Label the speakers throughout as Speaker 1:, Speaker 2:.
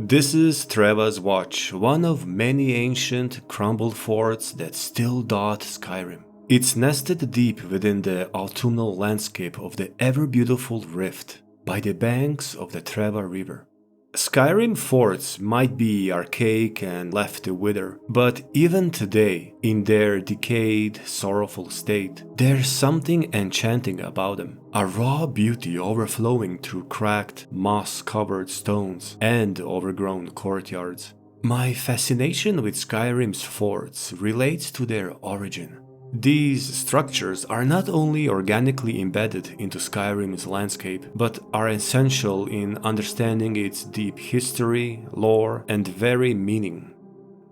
Speaker 1: This is Treva's Watch, one of many ancient, crumbled forts that still dot Skyrim. It's nested deep within the autumnal landscape of the ever-beautiful Rift, by the banks of the Treva River. Skyrim forts might be archaic and left to wither, but even today, in their decayed, sorrowful state, there's something enchanting about them. A raw beauty overflowing through cracked, moss-covered stones and overgrown courtyards. My fascination with Skyrim's forts relates to their origin. These structures are not only organically embedded into Skyrim's landscape, but are essential in understanding its deep history, lore, and very meaning.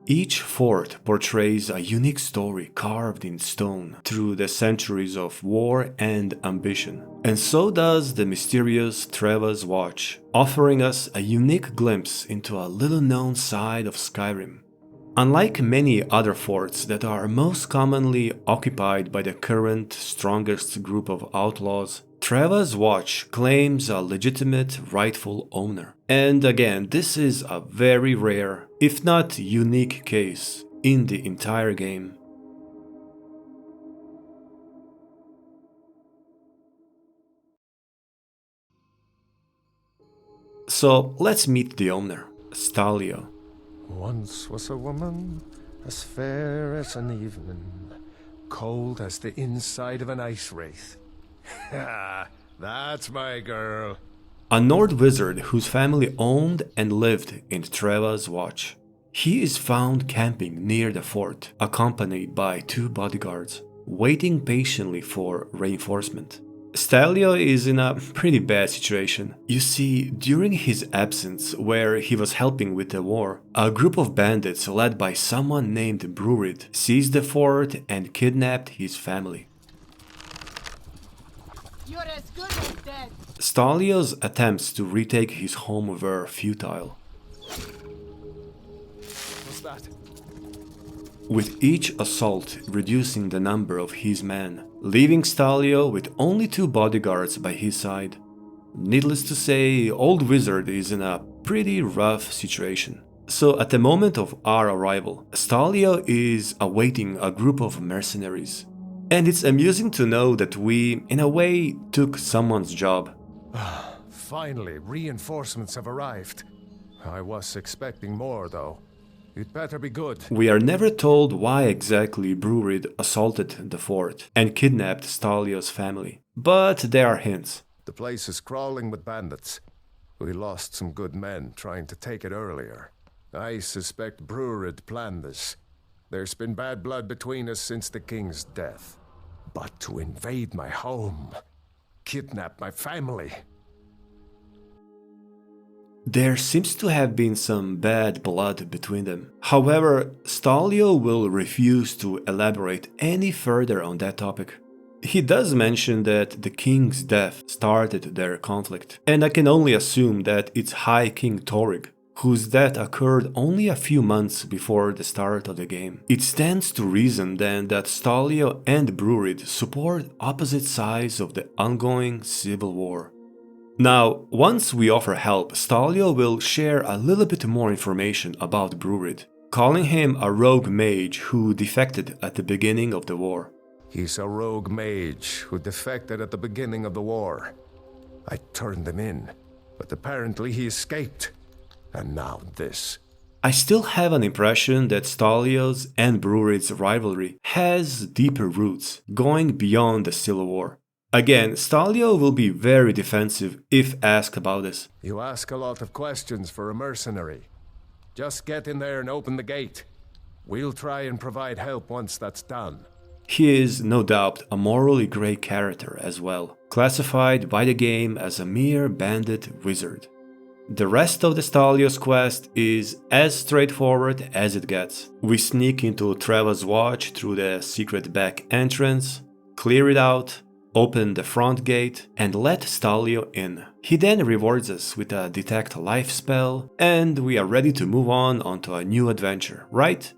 Speaker 1: Each fort portrays a unique story carved in stone through the centuries of war and ambition. And so does the mysterious Treva's Watch, offering us a unique glimpse into a little-known side of Skyrim. Unlike many other forts that are most commonly occupied by the current strongest group of outlaws, Treva's Watch claims a legitimate rightful owner. And again, this is a very rare, if not unique case in the entire game. So let's meet the owner, Stalleo.
Speaker 2: Once was a woman, as fair as an evening, cold as the inside of an ice wraith. Ha! That's my girl.
Speaker 1: A Nord wizard whose family owned and lived in Treva's Watch. He is found camping near the fort, accompanied by 2 bodyguards, waiting patiently for reinforcement. Stalleo is in a pretty bad situation. You see, during his absence, where he was helping with the war, a group of bandits led by someone named Brurid seized the fort and kidnapped his family.
Speaker 3: You're as good as dead.
Speaker 1: Stallio's attempts to retake his home were futile.
Speaker 2: What's that?
Speaker 1: With each assault reducing the number of his men, leaving Stalleo with only 2 bodyguards by his side. Needless to say, Old Wizard is in a pretty rough situation. So at the moment of our arrival, Stalleo is awaiting a group of mercenaries. And it's amusing to know that we, in a way, took someone's job.
Speaker 2: Finally, reinforcements have arrived. I was expecting more, though. It better be good.
Speaker 1: We are never told why exactly Brurid assaulted the fort and kidnapped Stallio's family, but there are hints.
Speaker 2: The place is crawling with bandits. We lost some good men trying to take it earlier. I suspect Brurid planned this. There's been bad blood between us since the king's death. But to invade my home, kidnap my family...
Speaker 1: There seems to have been some bad blood between them. However, Stalleo will refuse to elaborate any further on that topic. He does mention that the king's death started their conflict, and I can only assume that it's High King Torygg, whose death occurred only a few months before the start of the game. It stands to reason then that Stalleo and Brurid support opposite sides of the ongoing civil war. Now, once we offer help, Stalleo will share a little bit more information about Brurid, calling him a rogue mage who defected at the beginning of the war.
Speaker 2: He's a rogue mage who defected at the beginning of the war. I turned him in, but apparently he escaped. And now this.
Speaker 1: I still have an impression that Stallio's and Brurid's rivalry has deeper roots, going beyond the Civil War. Again, Stalleo will be very defensive if asked about this.
Speaker 2: You ask a lot of questions for a mercenary. Just get in there and open the gate. We'll try and provide help once that's done.
Speaker 1: He is, no doubt, a morally grey character as well, classified by the game as a mere bandit wizard. The rest of the Stallio's quest is as straightforward as it gets. We sneak into Treva's Watch through the secret back entrance, clear it out, open the front gate, and let Stalleo in. He then rewards us with a detect life spell, and we are ready to move on onto a new adventure, right?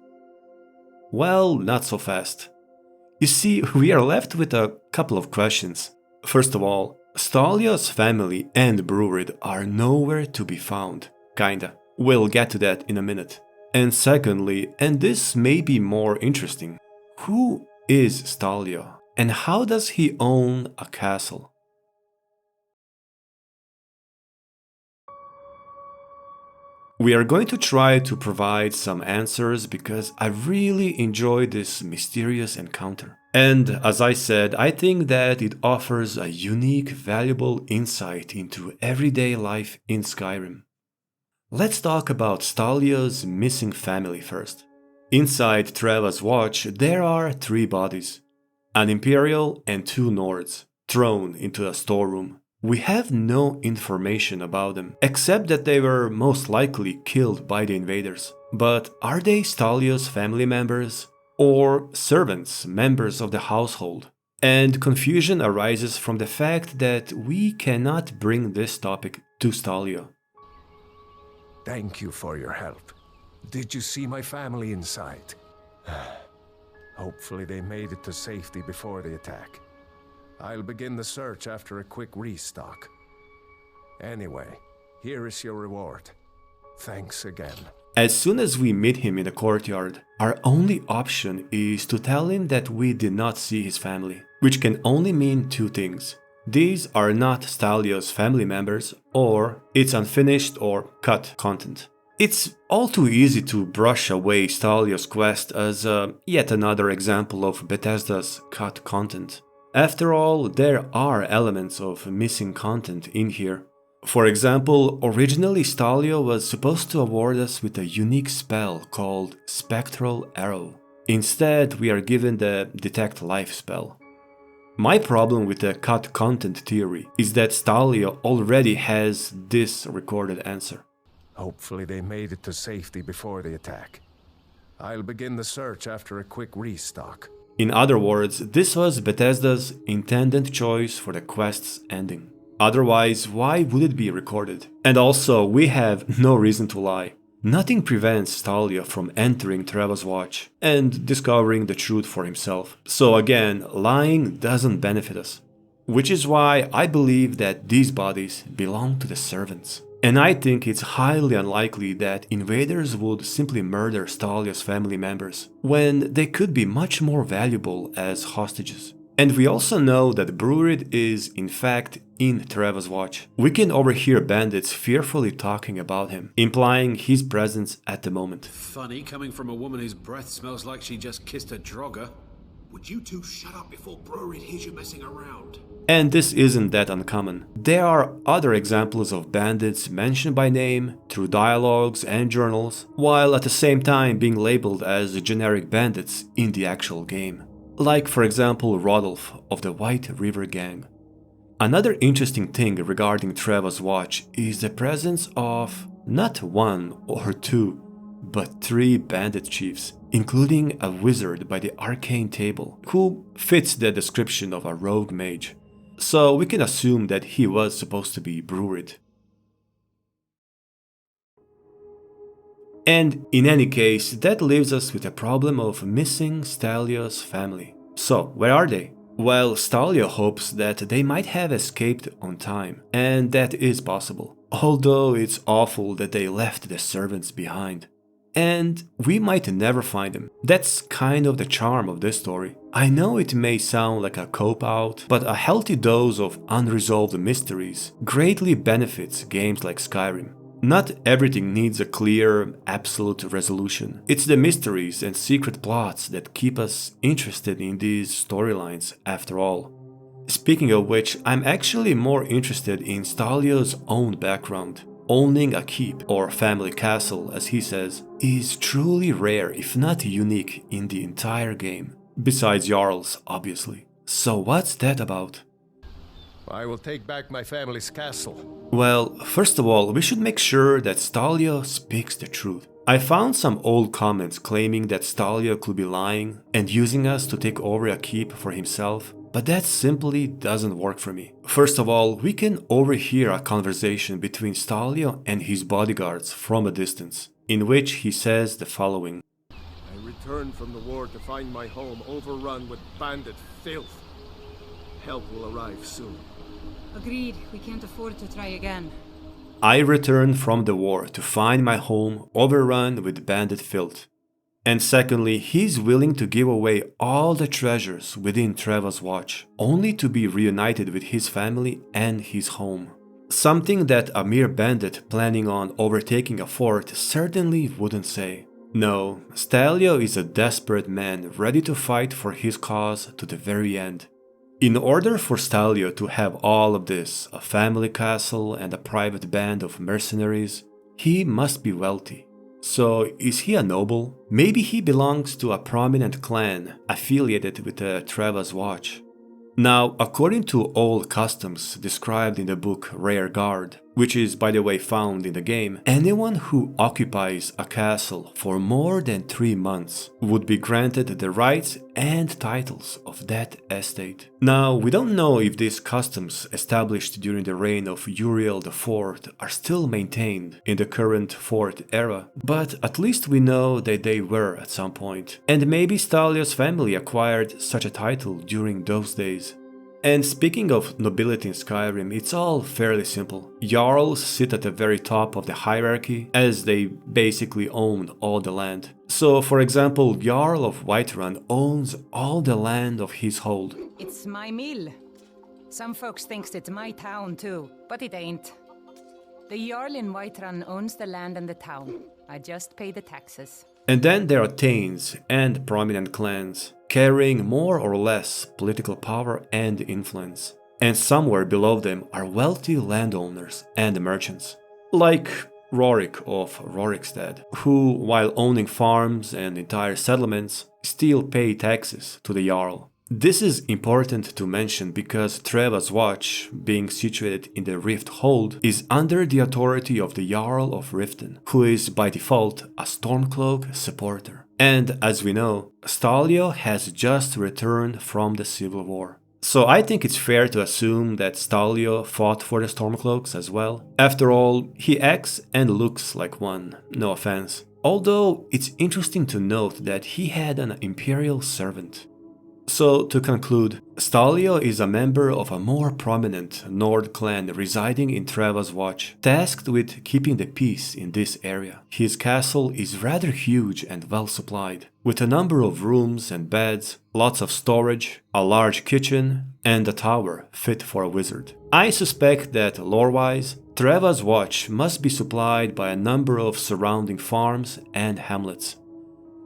Speaker 1: Well, not so fast. You see, we are left with a couple of questions. First of all, Stallio's family and Brurid are nowhere to be found. Kinda. We'll get to that in a minute. And secondly, and this may be more interesting, who is Stalleo and how does he own a castle? We are going to try to provide some answers because I really enjoyed this mysterious encounter. And as I said, I think that it offers a unique, valuable insight into everyday life in Skyrim. Let's talk about Stallio's missing family first. Inside Treva's Watch, there are 3 bodies, an Imperial and 2 Nords, thrown into a storeroom. We have no information about them, except that they were most likely killed by the invaders. But are they Stallio's family members? Or servants, members of the household? And confusion arises from the fact that we cannot bring this topic to Stalleo.
Speaker 2: Thank you for your help. Did you see my family inside? Hopefully they made it to safety before the attack. I'll begin the search after a quick restock. Anyway, here is your reward. Thanks again.
Speaker 1: As soon as we meet him in the courtyard, our only option is to tell him that we did not see his family, which can only mean 2 things. These are not Stallio's family members, or it's unfinished or cut content. It's all too easy to brush away Stallio's quest as yet another example of Bethesda's cut content. After all, there are elements of missing content in here. For example, originally Stalleo was supposed to award us with a unique spell called Spectral Arrow. Instead, we are given the Detect Life spell. My problem with the cut content theory is that Stalleo already has this recorded answer.
Speaker 2: Hopefully they made it to safety before the attack. I'll begin the search after a quick restock.
Speaker 1: In other words, this was Bethesda's intended choice for the quest's ending. Otherwise, why would it be recorded? And also, we have no reason to lie. Nothing prevents Stalleo from entering Treva's Watch and discovering the truth for himself. So again, lying doesn't benefit us. Which is why I believe that these bodies belong to the servants. And I think it's highly unlikely that invaders would simply murder Stallio's family members, when they could be much more valuable as hostages. And we also know that Brurid is, in fact, in Treva's Watch. We can overhear bandits fearfully talking about him, implying his presence at the moment.
Speaker 4: Funny, coming from a woman whose breath smells like she just kissed a drogger. Would you two shut up before Brurid hears you messing around?
Speaker 1: And this isn't that uncommon. There are other examples of bandits mentioned by name through dialogues and journals, while at the same time being labeled as generic bandits in the actual game. Like for example Rodolph of the White River Gang. Another interesting thing regarding Treva's Watch is the presence of not 1 or 2, but 3 bandit chiefs, including a wizard by the Arcane Table, who fits the description of a rogue mage. So we can assume that he was supposed to be Brurid. And in any case, that leaves us with a problem of missing Stallio's family. So, where are they? Well, Stalleo hopes that they might have escaped on time, and that is possible. Although it's awful that they left the servants behind. And we might never find them. That's kind of the charm of this story. I know it may sound like a cop-out, but a healthy dose of unresolved mysteries greatly benefits games like Skyrim. Not everything needs a clear, absolute resolution. It's the mysteries and secret plots that keep us interested in these storylines after all. Speaking of which, I'm actually more interested in Stallio's own background. Owning a keep, or family castle as he says, is truly rare if not unique in the entire game. Besides Jarl's, obviously. So what's that about?
Speaker 2: I will take back my family's castle.
Speaker 1: Well, first of all, we should make sure that Stalleo speaks the truth. I found some old comments claiming that Stalleo could be lying and using us to take over a keep for himself, but that simply doesn't work for me. First of all, we can overhear a conversation between Stalleo and his bodyguards from a distance, in which he says the following.
Speaker 5: I returned from the war to find my home overrun with bandit filth. Help will arrive soon.
Speaker 6: Agreed, we can't afford to try again.
Speaker 1: I returned from the war to find my home overrun with bandit filth. And secondly, he's willing to give away all the treasures within Treva's watch, only to be reunited with his family and his home. Something that a mere bandit planning on overtaking a fort certainly wouldn't say. No, Stalleo is a desperate man ready to fight for his cause to the very end. In order for Stalleo to have all of this, a family castle and a private band of mercenaries, he must be wealthy. So, is he a noble? Maybe he belongs to a prominent clan affiliated with the Treva's Watch. Now, according to old customs described in the book Rare Guard, which is by the way found in the game, anyone who occupies a castle for more than 3 months would be granted the rights and titles of that estate. Now, we don't know if these customs established during the reign of Uriel IV are still maintained in the current 4th era, but at least we know that they were at some point, and maybe Stallio's family acquired such a title during those days. And speaking of nobility in Skyrim, it's all fairly simple. Jarls sit at the very top of the hierarchy, as they basically own all the land. So, for example, Jarl of Whiterun owns all the land of his hold.
Speaker 6: It's my mill. Some folks thinks it's my town too, but it ain't. The Jarl in Whiterun owns the land and the town. I just pay the taxes.
Speaker 1: And then there are Thanes and prominent clans, carrying more or less political power and influence. And somewhere below them are wealthy landowners and merchants, like Rorik of Rorikstead, who, while owning farms and entire settlements, still pay taxes to the Jarl. This is important to mention because Treva's Watch, being situated in the Rift Hold, is under the authority of the Jarl of Riften, who is by default a Stormcloak supporter. And as we know, Stalleo has just returned from the Civil War. So I think it's fair to assume that Stalleo fought for the Stormcloaks as well. After all, he acts and looks like one, no offense. Although it's interesting to note that he had an imperial servant. So, to conclude, Stalleo is a member of a more prominent Nord clan residing in Treva's Watch, tasked with keeping the peace in this area. His castle is rather huge and well supplied, with a number of rooms and beds, lots of storage, a large kitchen, and a tower fit for a wizard. I suspect that, lore-wise, Treva's Watch must be supplied by a number of surrounding farms and hamlets.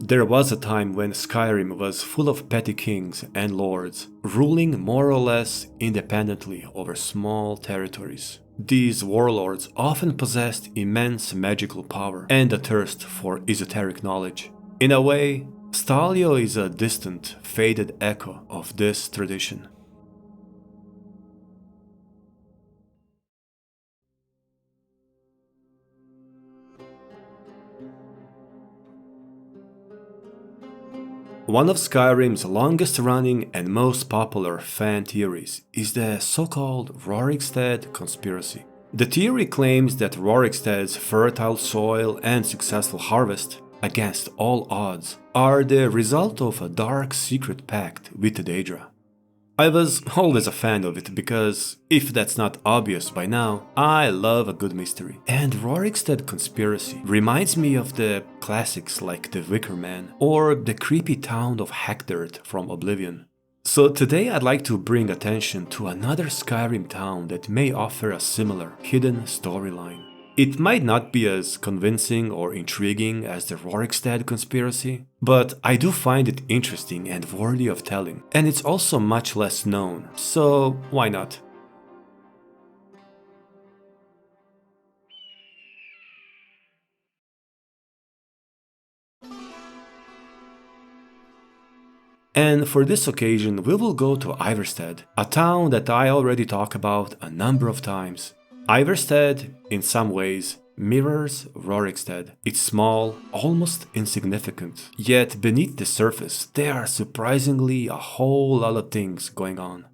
Speaker 1: There was a time when Skyrim was full of petty kings and lords, ruling more or less independently over small territories. These warlords often possessed immense magical power and a thirst for esoteric knowledge. In a way, Stalleo is a distant, faded echo of this tradition. One of Skyrim's longest-running and most popular fan theories is the so-called Rorikstead conspiracy. The theory claims that Rorikstead's fertile soil and successful harvest, against all odds, are the result of a dark secret pact with the Daedra. I was always a fan of it because, if that's not obvious by now, I love a good mystery. And Rorikstead Conspiracy reminds me of the classics like The Wicker Man or the creepy town of Hackdirt from Oblivion. So today I'd like to bring attention to another Skyrim town that may offer a similar hidden storyline. It might not be as convincing or intriguing as the Rorikstead conspiracy, but I do find it interesting and worthy of telling, and it's also much less known, so why not? And for this occasion we will go to Ivarstead, a town that I already talked about a number of times. Ivarstead, in some ways, mirrors Rorikstead. It's small, almost insignificant, yet beneath the surface there are surprisingly a whole lot of things going on.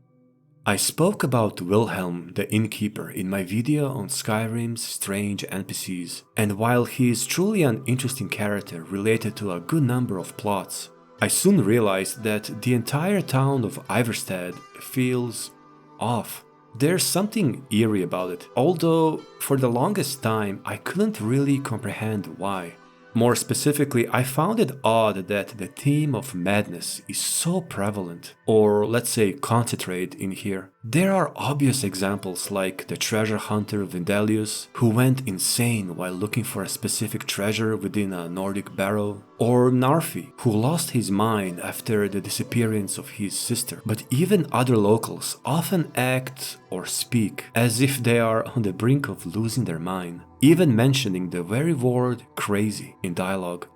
Speaker 1: I spoke about Wilhelm the Innkeeper in my video on Skyrim's strange NPCs, and while he is truly an interesting character related to a good number of plots, I soon realized that the entire town of Ivarstead feels off. There's something eerie about it, although for the longest time I couldn't really comprehend why. More specifically, I found it odd that the theme of madness is so prevalent, or let's say concentrated in here. There are obvious examples like the treasure hunter Vindelius, who went insane while looking for a specific treasure within a Nordic barrow, or Narfi, who lost his mind after the disappearance of his sister. But even other locals often act or speak as if they are on the brink of losing their mind, even mentioning the very word crazy in dialogue.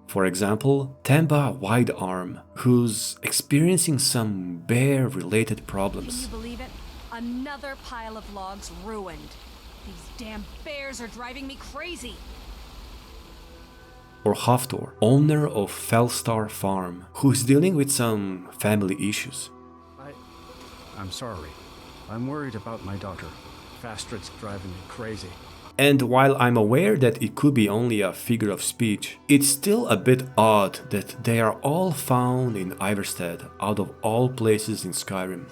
Speaker 1: For example, Temba Widearm, who's experiencing some bear-related problems.
Speaker 7: Can you believe it? Another pile of logs ruined. These damn bears are driving me crazy.
Speaker 1: Or Haftor, owner of Fellstar Farm, who's dealing with some family issues.
Speaker 8: I'm sorry. I'm worried about my daughter. Fastrid's driving me crazy.
Speaker 1: And while I'm aware that it could be only a figure of speech, it's still a bit odd that they are all found in Ivarstead, out of all places in Skyrim.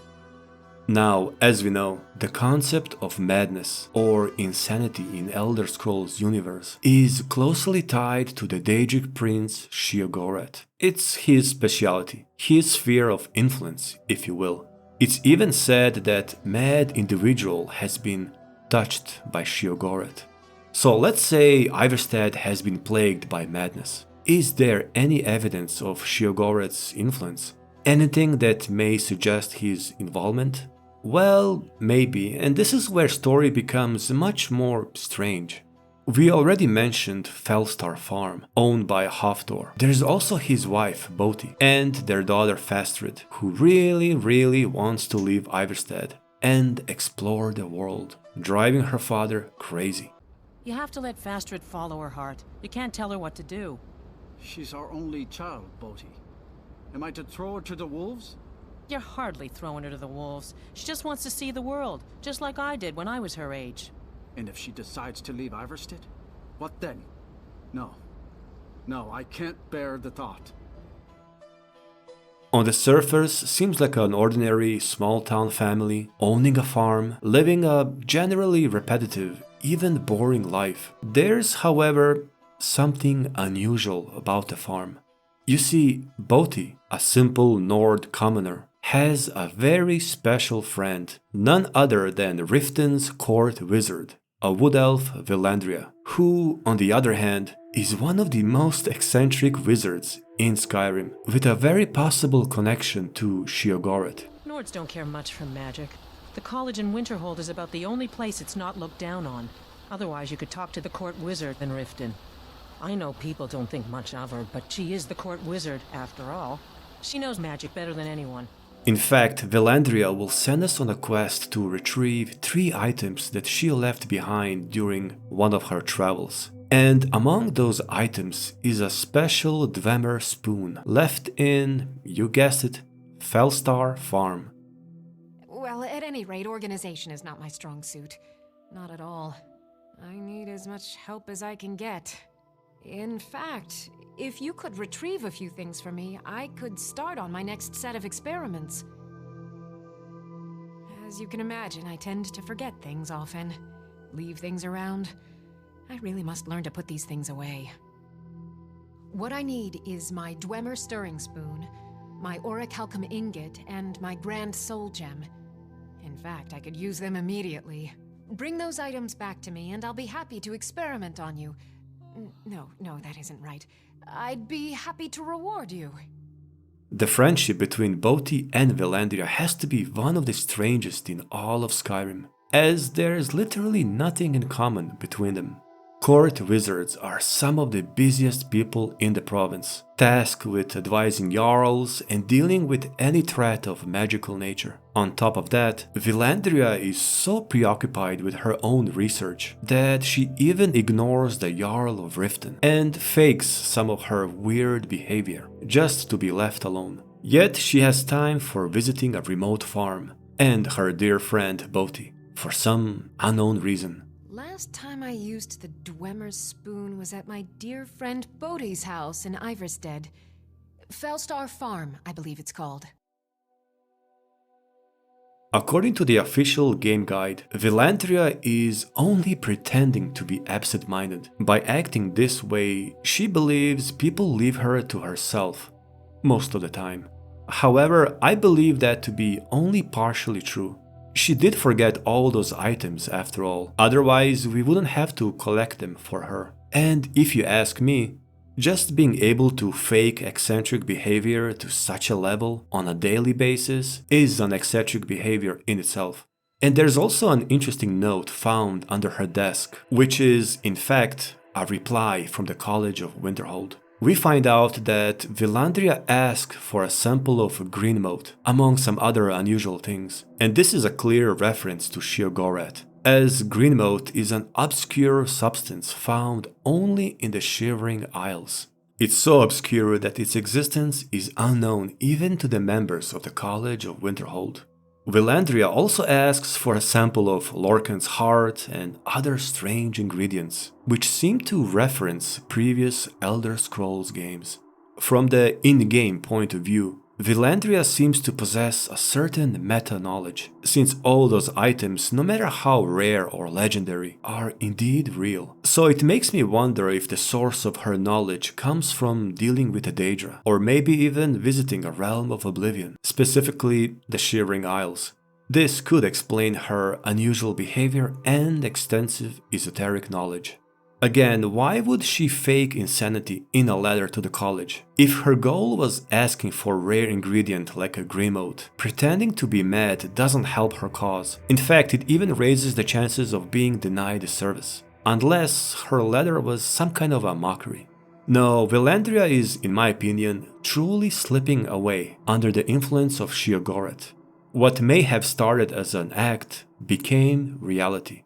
Speaker 1: Now, as we know, the concept of madness or insanity in Elder Scrolls universe is closely tied to the Daedric prince Sheogorath. It's his specialty, his sphere of influence, if you will. It's even said that mad individual has been touched by Sheogorath. So let's say Ivarstead has been plagued by madness. Is there any evidence of Sheogorath's influence? Anything that may suggest his involvement? Well, maybe, and this is where story becomes much more strange. We already mentioned Fellstar Farm, owned by Haftor. There's also his wife, Boti, and their daughter Fastrid, who really wants to leave Ivarstead and explore the world, driving her father crazy.
Speaker 9: You have to let Fastrid follow her heart. You can't tell her what to do.
Speaker 8: She's our only child, Boti. Am I to throw her to the wolves?
Speaker 9: You're hardly throwing her to the wolves. She just wants to see the world, just like I did when I was her age.
Speaker 8: And if she decides to leave Ivarstead? What then? No, I can't bear the thought.
Speaker 1: On the surface, seems like an ordinary small-town family, owning a farm, living a generally repetitive, even boring life. There's, however, something unusual about the farm. You see, Boti, a simple Nord commoner, has a very special friend, none other than Riften's court wizard, a wood elf Villandria, who, on the other hand, is one of the most eccentric wizards in Skyrim, with a very possible connection to Sheogorath.
Speaker 9: Nords don't care much for magic. The college in Winterhold is about the only place it's not looked down on. Otherwise, you could talk to the court wizard in Riften. I know people don't think much of her, but she is the court wizard, after all. She knows magic better than anyone.
Speaker 1: In fact, Villandria will send us on a quest to retrieve 3 items that she left behind during one of her travels. And among those items is a special Dwemer spoon left in, you guessed it, Fellstar Farm.
Speaker 10: Well, at any rate, organization is not my strong suit. Not at all. I need as much help as I can get. In fact, if you could retrieve a few things for me, I could start on my next set of experiments. As you can imagine, I tend to forget things often. Leave things around. I really must learn to put these things away. What I need is my Dwemer stirring spoon, my orichalcum ingot, and my grand soul gem. In fact, I could use them immediately. Bring those items back to me, and I'll be happy to experiment on you. No, that isn't right. I'd be happy to reward you.
Speaker 1: The friendship between Boti and Villandria has to be one of the strangest in all of Skyrim, as there is literally nothing in common between them. Court wizards are some of the busiest people in the province, tasked with advising jarls and dealing with any threat of magical nature. On top of that, Villandria is so preoccupied with her own research that she even ignores the Jarl of Riften and fakes some of her weird behavior just to be left alone. Yet she has time for visiting a remote farm and her dear friend Boti, for some unknown reason.
Speaker 10: Last time I used the Dwemer spoon was at my dear friend Bodhi's house in Ivarstead. Fellstar Farm, I believe it's called.
Speaker 1: According to the official game guide, Villandria is only pretending to be absent-minded. By acting this way, she believes people leave her to herself most of the time. However, I believe that to be only partially true. She did forget all those items after all, otherwise we wouldn't have to collect them for her. And if you ask me, just being able to fake eccentric behavior to such a level on a daily basis is an eccentric behavior in itself. And there's also an interesting note found under her desk, which is, in fact, a reply from the College of Winterhold. We find out that Villandria asked for a sample of green mote, among some other unusual things. And this is a clear reference to Sheogorath, as green mote is an obscure substance found only in the Shivering Isles. It's so obscure that its existence is unknown even to the members of the College of Winterhold. Villandria also asks for a sample of Lorcan's heart and other strange ingredients, which seem to reference previous Elder Scrolls games. From the in-game point of view, Villandria seems to possess a certain meta-knowledge, since all those items, no matter how rare or legendary, are indeed real. So it makes me wonder if the source of her knowledge comes from dealing with a Daedra, or maybe even visiting a realm of oblivion, specifically the Shivering Isles. This could explain her unusual behavior and extensive esoteric knowledge. Again, why would she fake insanity in a letter to the college? If her goal was asking for a rare ingredient like a green mote, pretending to be mad doesn't help her cause. In fact, it even raises the chances of being denied the service. Unless her letter was some kind of a mockery. No, Villandria is, in my opinion, truly slipping away under the influence of Sheogorath. What may have started as an act became reality.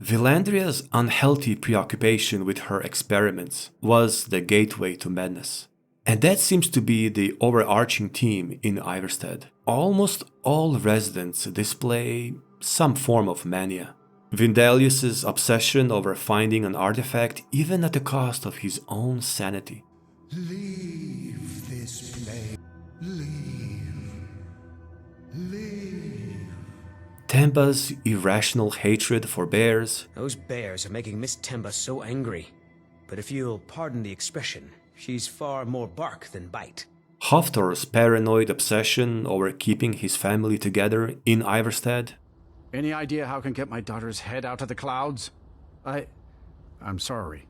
Speaker 1: Villandria's unhealthy preoccupation with her experiments was the gateway to madness. And that seems to be the overarching theme in Ivarstead. Almost all residents display some form of mania. Vindelius's obsession over finding an artifact even at the cost of his own sanity.
Speaker 11: Leave this place. Leave.
Speaker 1: Temba's irrational hatred for bears.
Speaker 12: Those bears are making Miss Temba so angry. But if you'll pardon the expression, she's far more bark than bite.
Speaker 1: Hoftor's paranoid obsession over keeping his family together in Ivarstead.
Speaker 8: Any idea how I can get my daughter's head out of the clouds? I'm sorry.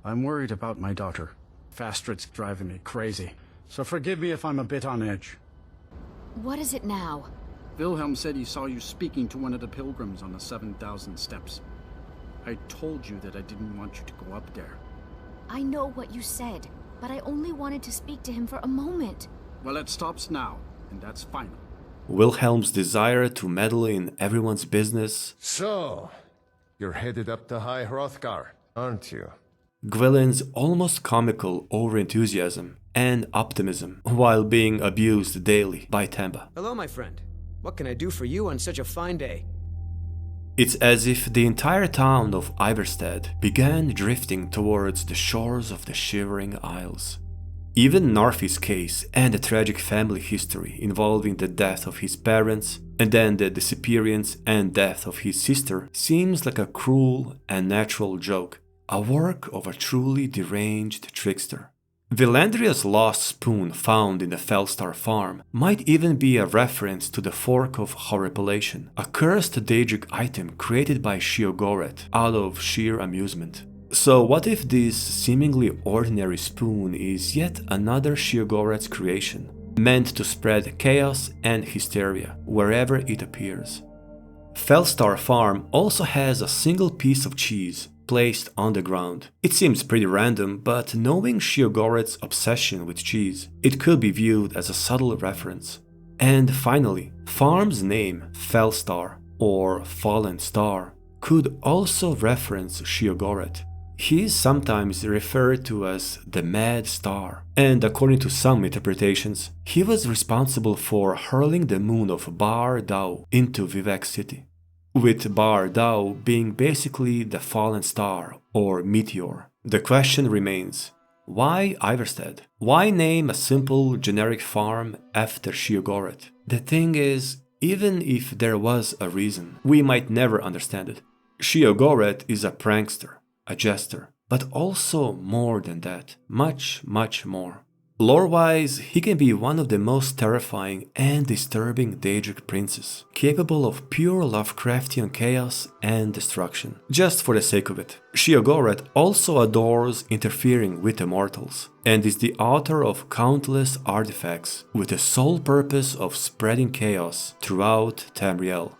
Speaker 8: I'm worried about my daughter. Fastrid's driving me crazy. So forgive me if I'm a bit on edge.
Speaker 13: What is it now?
Speaker 8: Wilhelm said he saw you speaking to one of the pilgrims on the 7,000 steps. I told you that I didn't want you to go up there.
Speaker 13: I know what you said, but I only wanted to speak to him for a moment.
Speaker 8: Well, it stops now, and that's final.
Speaker 1: Wilhelm's desire to meddle in everyone's business.
Speaker 2: So, you're headed up to High Hrothgar, aren't you?
Speaker 1: Gwilyn's almost comical over-enthusiasm and optimism while being abused daily by Temba.
Speaker 12: Hello, my friend. What can I do for you on such a fine day?
Speaker 1: It's as if the entire town of Ivarstead began drifting towards the shores of the Shivering Isles. Even Narfi's case and the tragic family history involving the death of his parents and then the disappearance and death of his sister seems like a cruel and natural joke, a work of a truly deranged trickster. Villandria's lost spoon found in the Felstar farm might even be a reference to the Fork of Horripilation, a cursed Daedric item created by Sheogorath out of sheer amusement. So what if this seemingly ordinary spoon is yet another Sheogorath's creation, meant to spread chaos and hysteria wherever it appears? Felstar farm also has a single piece of cheese placed on the ground. It seems pretty random, but knowing Sheogorath's obsession with cheese, it could be viewed as a subtle reference. And finally, farm's name, Felstar, or Fallen Star, could also reference Sheogorath. He is sometimes referred to as the Mad Star, and according to some interpretations, he was responsible for hurling the moon of Bar Dao into Vivek City, with Bar Dao being basically the fallen star or meteor. The question remains, why Ivarstead? Why name a simple generic farm after Sheogorath? The thing is, even if there was a reason. We might never understand it. Sheogorath is a prankster, a jester, but also more than that, much, much more. Lore-wise, he can be one of the most terrifying and disturbing Daedric princes, capable of pure Lovecraftian chaos and destruction, just for the sake of it. Sheogorath also adores interfering with the mortals, and is the author of countless artifacts with the sole purpose of spreading chaos throughout Tamriel.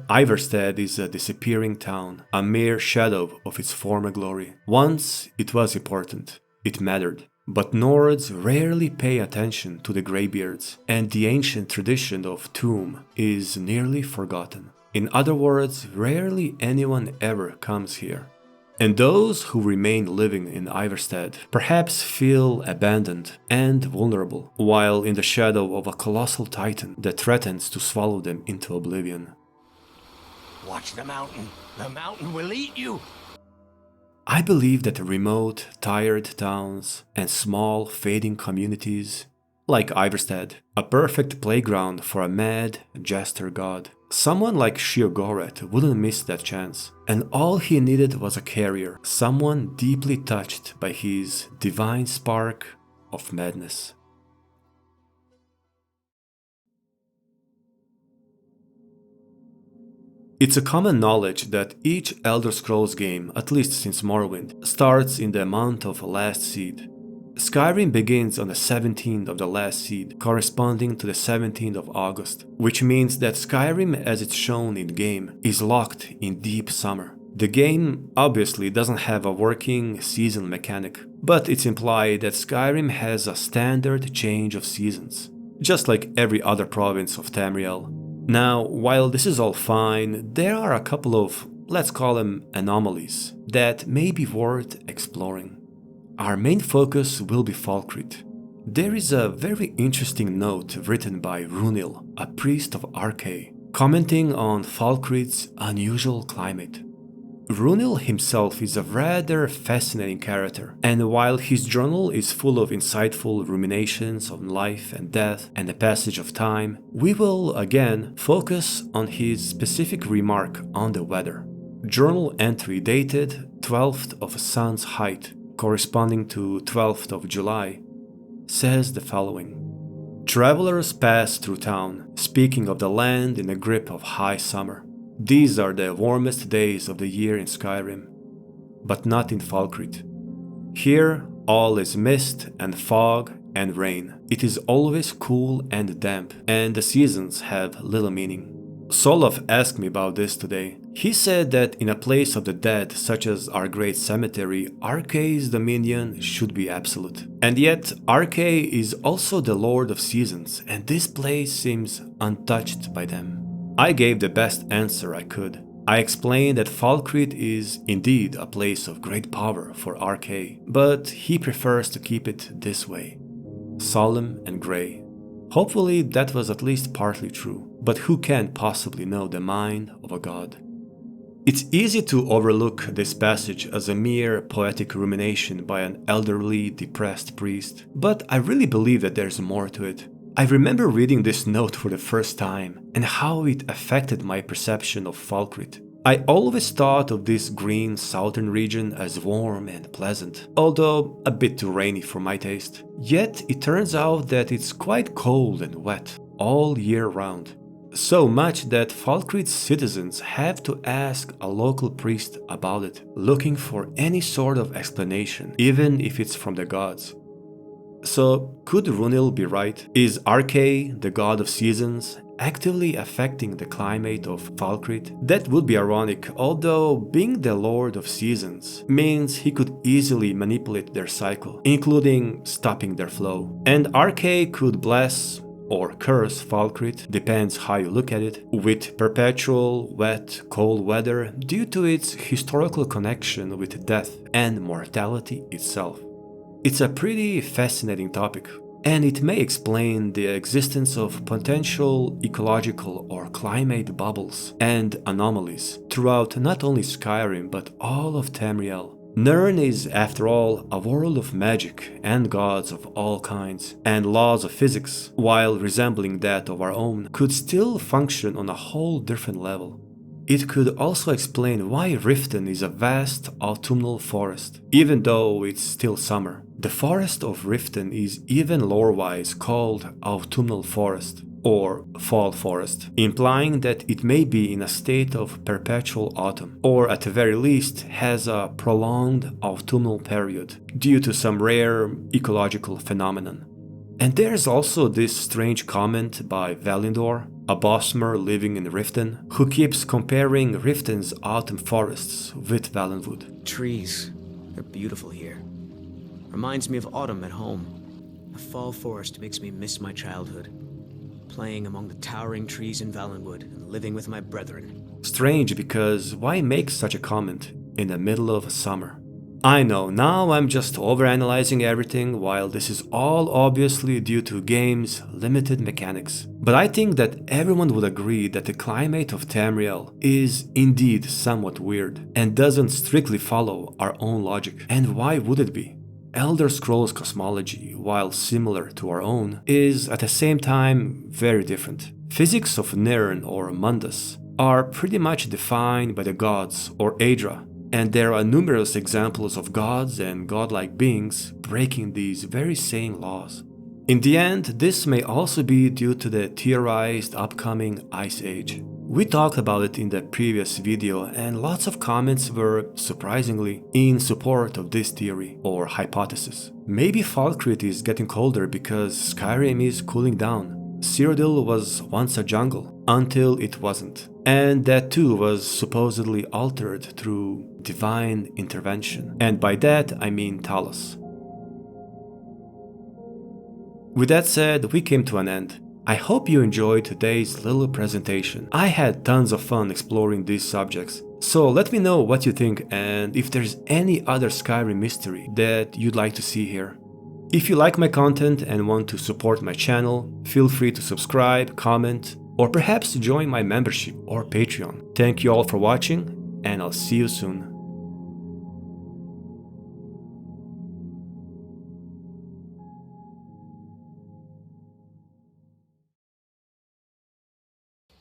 Speaker 1: Ivarstead is a disappearing town, a mere shadow of its former glory. Once it was important, it mattered. But Nords rarely pay attention to the Greybeards, and the ancient tradition of tomb is nearly forgotten. In other words, rarely anyone ever comes here. And those who remain living in Ivarstead perhaps feel abandoned and vulnerable, while in the shadow of a colossal titan that threatens to swallow them into oblivion.
Speaker 14: Watch the mountain. The mountain will eat you.
Speaker 1: I believe that remote, tired towns and small, fading communities, like Ivarstead, a perfect playground for a mad jester god. Someone like Sheogorath wouldn't miss that chance, and all he needed was a carrier, someone deeply touched by his divine spark of madness. It's a common knowledge that each Elder Scrolls game, at least since Morrowind, starts in the month of Last Seed. Skyrim begins on the 17th of the Last Seed, corresponding to the 17th of August, which means that Skyrim, as it's shown in-game, is locked in deep summer. The game obviously doesn't have a working season mechanic, but it's implied that Skyrim has a standard change of seasons, just like every other province of Tamriel. Now, while this is all fine, there are a couple of, let's call them anomalies, that may be worth exploring. Our main focus will be Falkreath. There is a very interesting note written by Runil, a priest of Arkay, commenting on Falkreath's unusual climate. Runil himself is a rather fascinating character, and while his journal is full of insightful ruminations on life and death and the passage of time, we will again focus on his specific remark on the weather. Journal entry dated 12th of Sun's height, corresponding to 12th of July, says the following. Travelers pass through town, speaking of the land in the grip of high summer. These are the warmest days of the year in Skyrim, but not in Falkreath. Here, all is mist and fog and rain. It is always cool and damp, and the seasons have little meaning. Solov asked me about this today. He said that in a place of the dead, such as our great cemetery, Arkay's dominion should be absolute. And yet, Arkay is also the Lord of Seasons, and this place seems untouched by them. I gave the best answer I could. I explained that Falkreath is indeed a place of great power for Arkay, but he prefers to keep it this way, solemn and grey. Hopefully that was at least partly true, but who can possibly know the mind of a god? It's easy to overlook this passage as a mere poetic rumination by an elderly, depressed priest, but I really believe that there's more to it. I remember reading this note for the first time and how it affected my perception of Falkreath. I always thought of this green southern region as warm and pleasant, although a bit too rainy for my taste. Yet it turns out that it's quite cold and wet all year round. So much that Falkreath's citizens have to ask a local priest about it, looking for any sort of explanation, even if it's from the gods. So, could Runil be right? Is Arkay, the god of seasons, actively affecting the climate of Falkreath? That would be ironic, although being the Lord of Seasons means he could easily manipulate their cycle, including stopping their flow. And Arkay could bless or curse Falkreath, depends how you look at it, with perpetual, wet, cold weather due to its historical connection with death and mortality itself. It's a pretty fascinating topic, and it may explain the existence of potential ecological or climate bubbles and anomalies throughout not only Skyrim but all of Tamriel. Nirn is, after all, a world of magic and gods of all kinds, and laws of physics, while resembling that of our own, could still function on a whole different level. It could also explain why Riften is a vast autumnal forest, even though it's still summer. The forest of Riften is even lore-wise called autumnal forest, or fall forest, implying that it may be in a state of perpetual autumn, or at the very least has a prolonged autumnal period, due to some rare ecological phenomenon. And there's also this strange comment by Valindor, a Bosmer living in Riften, who keeps comparing Riften's autumn forests with Valenwood.
Speaker 12: Trees. They're beautiful here. Reminds me of autumn at home. A fall forest makes me miss my childhood. Playing among the towering trees in Valenwood and living with my brethren.
Speaker 1: Strange, because why make such a comment in the middle of summer? I know, now I'm just overanalyzing everything, while this is all obviously due to game's limited mechanics. But I think that everyone would agree that the climate of Tamriel is indeed somewhat weird, and doesn't strictly follow our own logic. And why would it be? Elder Scrolls cosmology, while similar to our own, is at the same time very different. Physics of Nirn or Mundus are pretty much defined by the gods or Aedra, and there are numerous examples of gods and godlike beings breaking these very same laws. In the end, this may also be due to the theorized upcoming Ice Age. We talked about it in the previous video, and lots of comments were, surprisingly, in support of this theory or hypothesis. Maybe Falkreath is getting colder because Skyrim is cooling down. Cyrodiil was once a jungle, until it wasn't. And that too was supposedly altered through divine intervention. And by that I mean Talos. With that said, we came to an end. I hope you enjoyed today's little presentation. I had tons of fun exploring these subjects. So let me know what you think and if there's any other Skyrim mystery that you'd like to see here. If you like my content and want to support my channel, feel free to subscribe, comment, or perhaps join my membership or Patreon. Thank you all for watching, and I'll see you soon.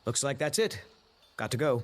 Speaker 12: Looks like that's it. Got to go.